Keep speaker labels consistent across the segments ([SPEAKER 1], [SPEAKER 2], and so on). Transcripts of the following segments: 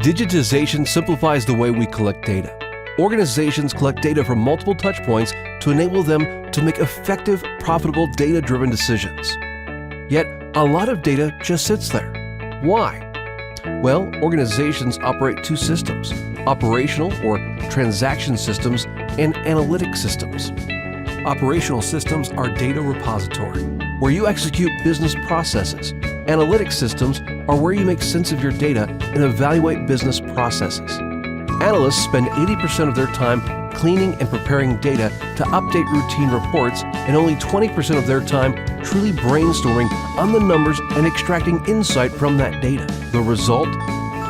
[SPEAKER 1] Digitization simplifies the way we collect data. Organizations collect data from multiple touchpoints to enable them to make effective, profitable, data-driven decisions. Yet, a lot of data just sits there. Why? Well, organizations operate two systems: operational or transaction systems and analytic systems. Operational systems are data repository, where you execute business processes. Analytic systems are where you make sense of your data and evaluate business processes. Analysts spend 80% of their time cleaning and preparing data to update routine reports, and only 20% of their time truly brainstorming on the numbers and extracting insight from that data. The result?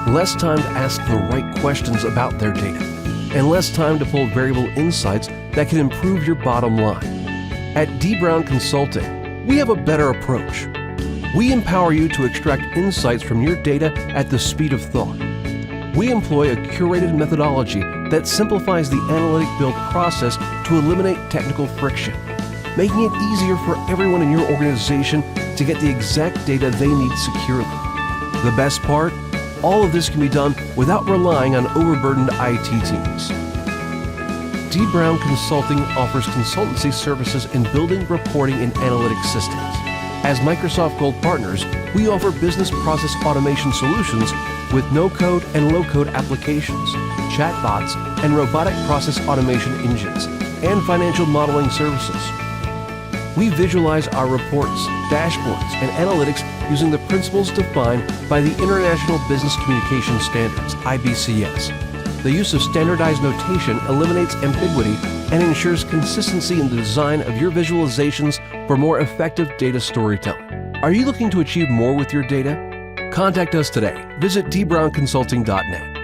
[SPEAKER 1] Less time to ask the right questions about their data, and less time to pull variable insights that can improve your bottom line. At Brown Consulting, we have a better approach. We empower you to extract insights from your data at the speed of thought. We employ a curated methodology that simplifies the analytic build process to eliminate technical friction, making it easier for everyone in your organization to get the exact data they need securely. The best part? All of this can be done without relying on overburdened IT teams. Brown Consulting offers consultancy services in building, reporting, and analytics systems. As Microsoft Gold partners, we offer business process automation solutions with no-code and low-code applications, chatbots, and robotic process automation engines, and financial modeling services. We visualize our reports, dashboards, and analytics using the principles defined by the International Business Communication Standards, IBCS. The use of standardized notation eliminates ambiguity and ensures consistency in the design of your visualizations for more effective data storytelling. Are you looking to achieve more with your data? Contact us today. Visit dbrownconsulting.net.